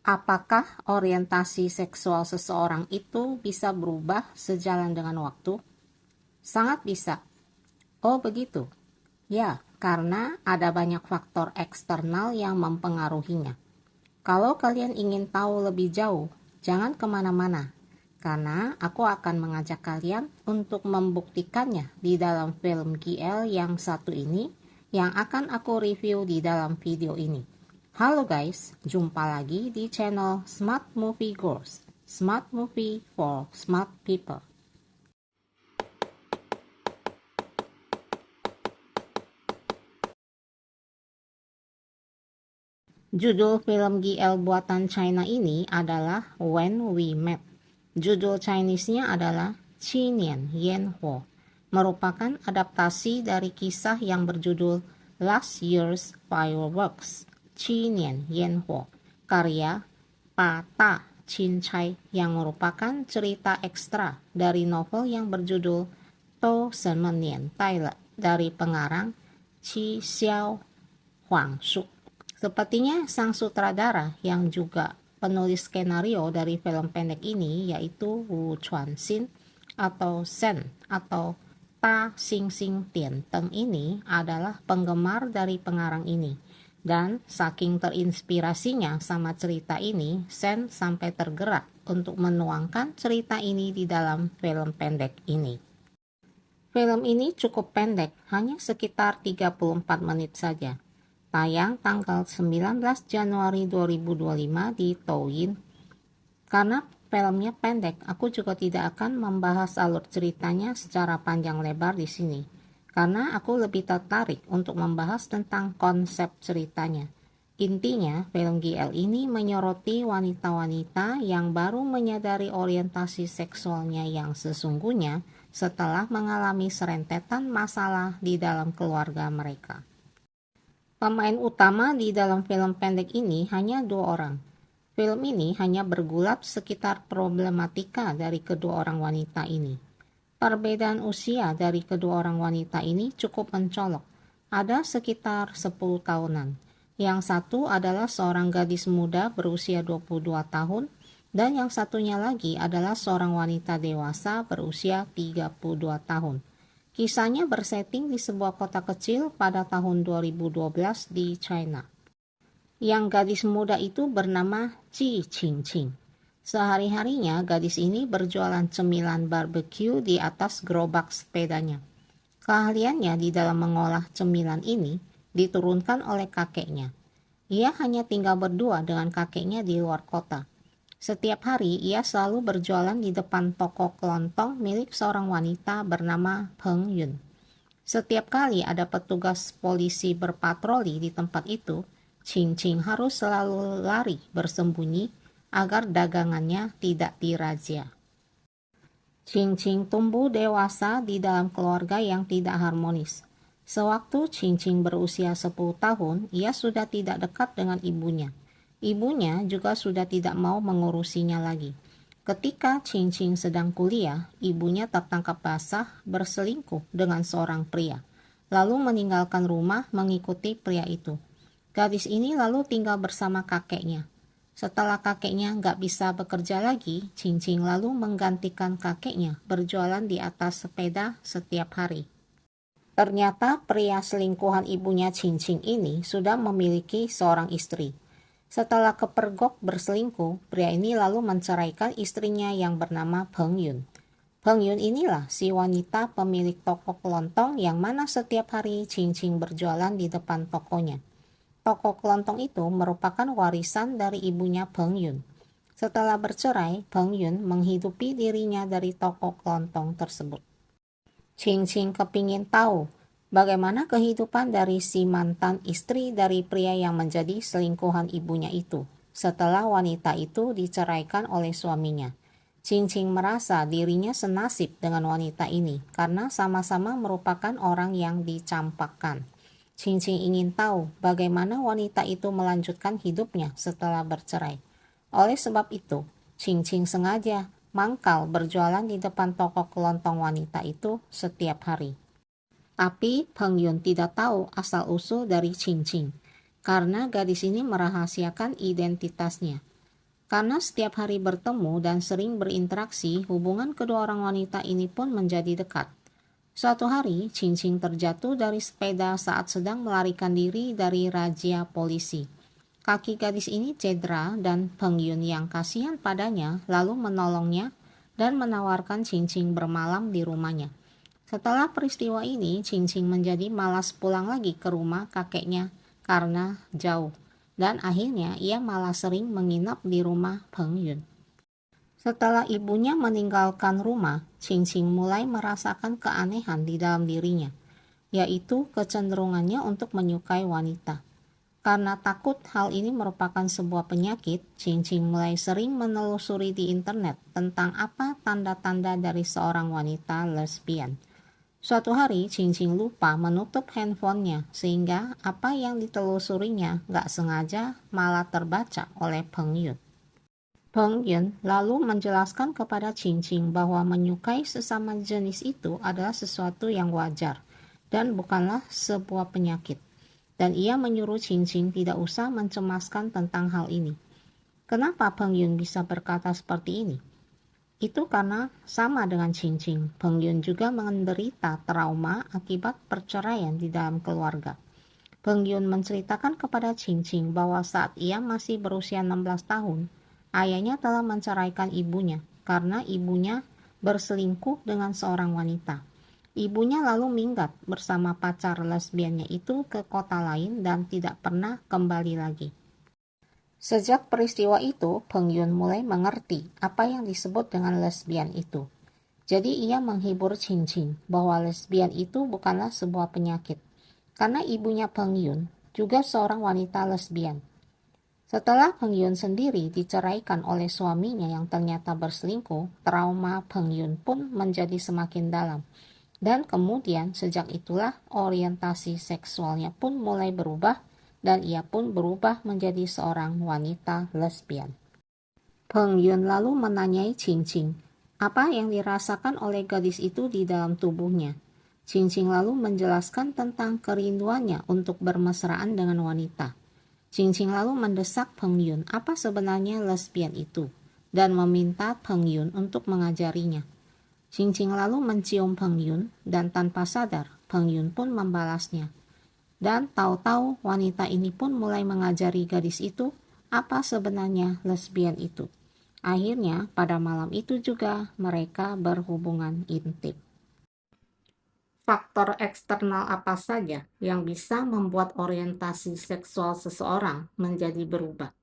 Apakah orientasi seksual seseorang itu bisa berubah sejalan dengan waktu? Sangat bisa. Oh begitu? Ya, karena ada banyak faktor eksternal yang mempengaruhinya. Kalau kalian ingin tahu lebih jauh, jangan kemana-mana, karena aku akan mengajak kalian untuk membuktikannya di dalam film GL yang satu ini, yang akan aku review di dalam video ini. Halo guys, jumpa lagi di channel Smart Movie Goers, Smart Movie for Smart People. Judul film GL buatan China ini adalah When We Met. Judul Chinese-nya adalah Qi Nian Yan Huo, merupakan adaptasi dari kisah yang berjudul Last Year's Fireworks, Qi Nian Yan Huo, karya Pa Ta Chin Chai, yang merupakan cerita ekstra dari novel yang berjudul To Shen Nian Tai Le dari pengarang Qi Xiao Huang Shu. Sepertinya sang sutradara yang juga penulis skenario dari film pendek ini, yaitu Wu Chuanxin atau Sen atau Ta Xing Xing Tian Teng, ini adalah penggemar dari pengarang ini. Dan saking terinspirasinya sama cerita ini, Sen sampai tergerak untuk menuangkan cerita ini di dalam film pendek ini. Film ini cukup pendek, hanya sekitar 34 menit saja. Tayang tanggal 19 Januari 2025 di Douyin. Karena filmnya pendek, aku juga tidak akan membahas alur ceritanya secara panjang lebar di sini. Karena aku lebih tertarik untuk membahas tentang konsep ceritanya. Intinya, film GL ini menyoroti wanita-wanita yang baru menyadari orientasi seksualnya yang sesungguhnya setelah mengalami serentetan masalah di dalam keluarga mereka. Pemain utama di dalam film pendek ini hanya 2 orang. Film ini hanya bergulat sekitar problematika dari kedua orang wanita ini. Perbedaan usia dari kedua orang wanita ini cukup mencolok. Ada sekitar 10 tahunan. Yang satu adalah seorang gadis muda berusia 22 tahun, dan yang satunya lagi adalah seorang wanita dewasa berusia 32 tahun. Kisahnya bersetting di sebuah kota kecil pada tahun 2012 di China. Yang gadis muda itu bernama Ji Qingqing. Sehari-harinya gadis ini berjualan cemilan barbecue di atas gerobak sepedanya. Keahliannya di dalam mengolah cemilan ini diturunkan oleh kakeknya. Ia hanya tinggal berdua dengan kakeknya di luar kota. Setiap hari ia selalu berjualan di depan toko kelontong milik seorang wanita bernama Peng Yun. Setiap kali ada petugas polisi berpatroli di tempat itu, Qingqing harus selalu lari bersembunyi agar dagangannya tidak dirazia. Qingqing tumbuh dewasa di dalam keluarga yang tidak harmonis. Sewaktu Qingqing berusia 10 tahun, ia sudah tidak dekat dengan ibunya. Ibunya juga sudah tidak mau mengurusinya lagi. Ketika Qingqing sedang kuliah, ibunya tertangkap basah berselingkuh dengan seorang pria, lalu meninggalkan rumah mengikuti pria itu. Gadis ini lalu tinggal bersama kakeknya. Setelah kakeknya nggak bisa bekerja lagi, Qingqing lalu menggantikan kakeknya berjualan di atas sepeda setiap hari. Ternyata pria selingkuhan ibunya Qingqing ini sudah memiliki seorang istri. Setelah kepergok berselingkuh, pria ini lalu menceraikan istrinya yang bernama Peng Yun. Peng Yun inilah si wanita pemilik toko kelontong yang mana setiap hari Qingqing berjualan di depan tokonya. Toko kelontong itu merupakan warisan dari ibunya Peng Yun. Setelah bercerai, Peng Yun menghidupi dirinya dari toko kelontong tersebut. Qingqing kepingin tahu bagaimana kehidupan dari si mantan istri dari pria yang menjadi selingkuhan ibunya itu setelah wanita itu diceraikan oleh suaminya. Qingqing merasa dirinya senasib dengan wanita ini karena sama-sama merupakan orang yang dicampakkan. Qingqing ingin tahu bagaimana wanita itu melanjutkan hidupnya setelah bercerai. Oleh sebab itu, Qingqing sengaja mangkal berjualan di depan toko kelontong wanita itu setiap hari. Tapi Peng Yun tidak tahu asal-usul dari Qingqing, karena gadis ini merahasiakan identitasnya. Karena setiap hari bertemu dan sering berinteraksi, hubungan kedua orang wanita ini pun menjadi dekat. Suatu hari, Cincin terjatuh dari sepeda saat sedang melarikan diri dari razia polisi. Kaki gadis ini cedera dan Peng Yun yang kasihan padanya lalu menolongnya dan menawarkan Cincin bermalam di rumahnya. Setelah peristiwa ini, Cincin menjadi malas pulang lagi ke rumah kakeknya karena jauh. Dan akhirnya ia malah sering menginap di rumah Peng Yun. Setelah ibunya meninggalkan rumah, Cincin mulai merasakan keanehan di dalam dirinya, yaitu kecenderungannya untuk menyukai wanita. Karena takut hal ini merupakan sebuah penyakit, Cincin mulai sering menelusuri di internet tentang apa tanda-tanda dari seorang wanita lesbian. Suatu hari, Cincin lupa menutup handphonenya sehingga apa yang ditelusurinya gak sengaja malah terbaca oleh Peng Yun. Peng Yun lalu menjelaskan kepada Cincin bahwa menyukai sesama jenis itu adalah sesuatu yang wajar dan bukanlah sebuah penyakit. Dan ia menyuruh Cincin tidak usah mencemaskan tentang hal ini. Kenapa Peng Yun bisa berkata seperti ini? Itu karena sama dengan Cincin, Peng Yun juga menderita trauma akibat perceraian di dalam keluarga. Peng Yun menceritakan kepada Cincin bahwa saat ia masih berusia 16 tahun, ayahnya telah menceraikan ibunya karena ibunya berselingkuh dengan seorang wanita. Ibunya lalu minggat bersama pacar lesbiannya itu ke kota lain dan tidak pernah kembali lagi. Sejak peristiwa itu, Peng Yun mulai mengerti apa yang disebut dengan lesbian itu. Jadi ia menghibur Cincin bahwa lesbian itu bukanlah sebuah penyakit, karena ibunya Peng Yun juga seorang wanita lesbian. Setelah Peng Yun sendiri diceraikan oleh suaminya yang ternyata berselingkuh, trauma Peng Yun pun menjadi semakin dalam. Dan kemudian sejak itulah orientasi seksualnya pun mulai berubah dan ia pun berubah menjadi seorang wanita lesbian. Peng Yun lalu menanyai Cincin apa yang dirasakan oleh gadis itu di dalam tubuhnya. Cincin lalu menjelaskan tentang kerinduannya untuk bermesraan dengan wanita. Cincin lalu mendesak Peng Yun apa sebenarnya lesbian itu dan meminta Peng Yun untuk mengajarinya. Cincin lalu mencium Peng Yun dan tanpa sadar Peng Yun pun membalasnya. Dan tahu-tahu wanita ini pun mulai mengajari gadis itu apa sebenarnya lesbian itu. Akhirnya pada malam itu juga mereka berhubungan intim. Faktor eksternal apa saja yang bisa membuat orientasi seksual seseorang menjadi berubah?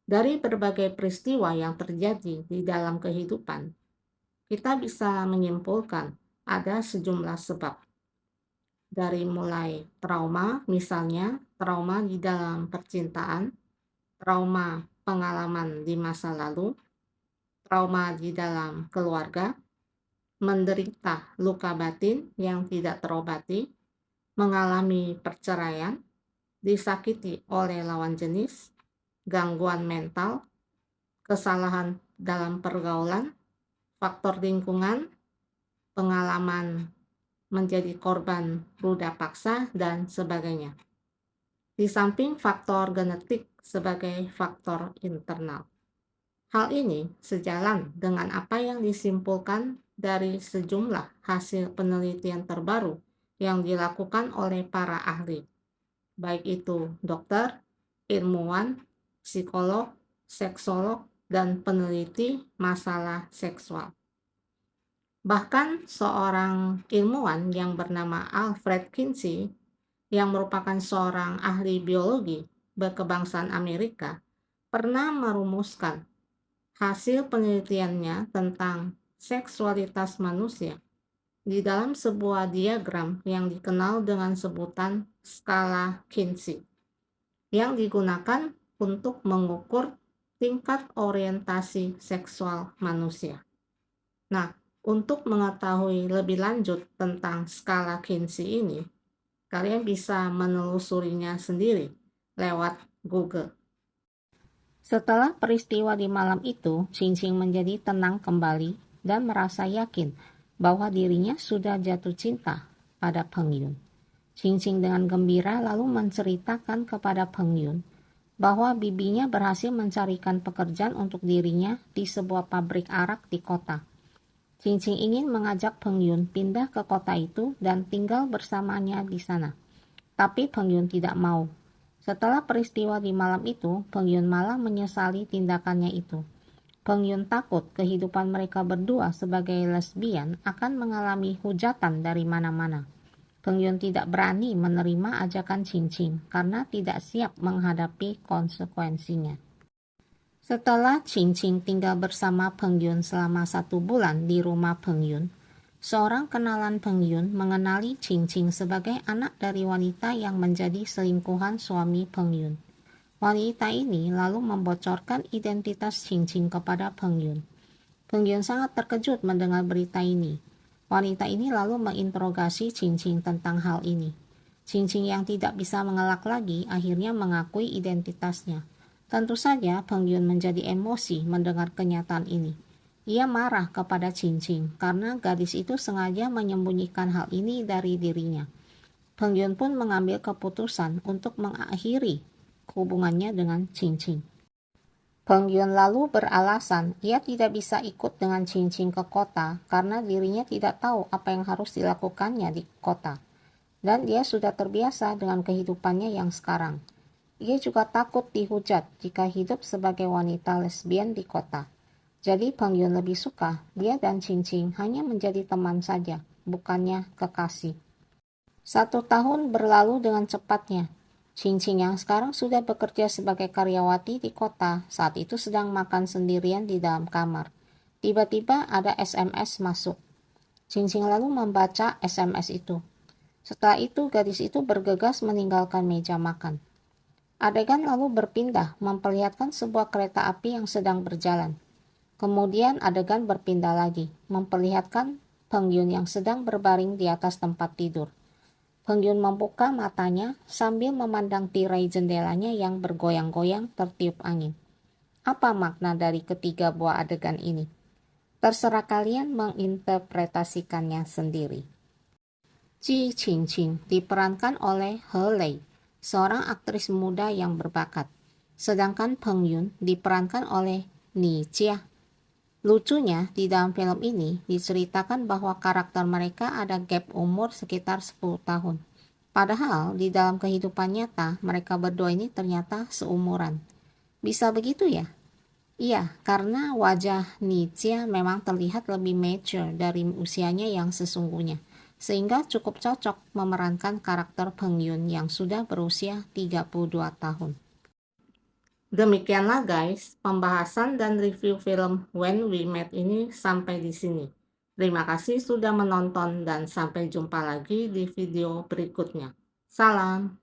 Dari berbagai peristiwa yang terjadi di dalam kehidupan, kita bisa menyimpulkan ada sejumlah sebab. Dari mulai trauma, misalnya trauma di dalam percintaan, trauma pengalaman di masa lalu, trauma di dalam keluarga, menderita luka batin yang tidak terobati, mengalami perceraian, disakiti oleh lawan jenis, gangguan mental, kesalahan dalam pergaulan, faktor lingkungan, pengalaman menjadi korban ruda paksa, dan sebagainya. Di samping faktor genetik sebagai faktor internal. Hal ini sejalan dengan apa yang disimpulkan dari sejumlah hasil penelitian terbaru yang dilakukan oleh para ahli, baik itu dokter, ilmuwan, psikolog, seksolog, dan peneliti masalah seksual. Bahkan seorang ilmuwan yang bernama Alfred Kinsey, yang merupakan seorang ahli biologi berkebangsaan Amerika, pernah merumuskan hasil penelitiannya tentang seksualitas manusia di dalam sebuah diagram yang dikenal dengan sebutan skala Kinsey, yang digunakan untuk mengukur tingkat orientasi seksual manusia. Nah, untuk mengetahui lebih lanjut tentang skala Kinsey ini, kalian bisa menelusurinya sendiri lewat Google. Setelah peristiwa di malam itu, Cincin menjadi tenang kembali dan merasa yakin bahwa dirinya sudah jatuh cinta pada Peng Yun. Cincin dengan gembira lalu menceritakan kepada Peng Yun bahwa bibinya berhasil mencarikan pekerjaan untuk dirinya di sebuah pabrik arak di kota. Ching Ching ingin mengajak Peng Yun pindah ke kota itu dan tinggal bersamanya di sana. Tapi Peng Yun tidak mau. Setelah peristiwa di malam itu, Peng Yun malah menyesali tindakannya itu. Peng Yun takut kehidupan mereka berdua sebagai lesbian akan mengalami hujatan dari mana-mana. Peng Yun tidak berani menerima ajakan Ching Ching karena tidak siap menghadapi konsekuensinya. Setelah Ching Ching tinggal bersama Peng Yun selama 1 bulan di rumah Peng Yun, seorang kenalan Peng Yun mengenali Ching Ching sebagai anak dari wanita yang menjadi selingkuhan suami Peng Yun. Wanita ini lalu membocorkan identitas Ching Ching kepada Peng Yun. Peng Yun sangat terkejut mendengar berita ini. Wanita ini lalu menginterogasi Ching Ching tentang hal ini. Ching Ching yang tidak bisa mengelak lagi akhirnya mengakui identitasnya. Tentu saja Peng Yun menjadi emosi mendengar kenyataan ini. Ia marah kepada Ching Ching karena gadis itu sengaja menyembunyikan hal ini dari dirinya. Peng Yun pun mengambil keputusan untuk mengakhiri hubungannya dengan Ching Ching. Peng Yun lalu beralasan ia tidak bisa ikut dengan Ching Ching ke kota karena dirinya tidak tahu apa yang harus dilakukannya di kota. Dan dia sudah terbiasa dengan kehidupannya yang sekarang. Ia juga takut dihujat jika hidup sebagai wanita lesbian di kota. Jadi Peng Yun lebih suka dia dan Ching Ching hanya menjadi teman saja, bukannya kekasih. 1 tahun berlalu dengan cepatnya. Ching Ching yang sekarang sudah bekerja sebagai karyawati di kota, saat itu sedang makan sendirian di dalam kamar. Tiba-tiba ada SMS masuk. Ching Ching lalu membaca SMS itu. Setelah itu, gadis itu bergegas meninggalkan meja makan. Adegan lalu berpindah, memperlihatkan sebuah kereta api yang sedang berjalan. Kemudian adegan berpindah lagi, memperlihatkan Peng Yun yang sedang berbaring di atas tempat tidur. Peng Yun membuka matanya sambil memandang tirai jendelanya yang bergoyang-goyang tertiup angin. Apa makna dari ketiga buah adegan ini? Terserah kalian menginterpretasikannya sendiri. Ji Qingqing diperankan oleh He Lei, seorang aktris muda yang berbakat. Sedangkan Peng Yun diperankan oleh Ni Jia. Lucunya, di dalam film ini diceritakan bahwa karakter mereka ada gap umur sekitar 10 tahun. Padahal di dalam kehidupan nyata, mereka berdua ini ternyata seumuran. Bisa begitu ya? Iya, karena wajah Nijia memang terlihat lebih mature dari usianya yang sesungguhnya. Sehingga cukup cocok memerankan karakter Peng Yun yang sudah berusia 32 tahun. Demikianlah guys, pembahasan dan review film When We Met ini sampai di sini. Terima kasih sudah menonton dan sampai jumpa lagi di video berikutnya. Salam.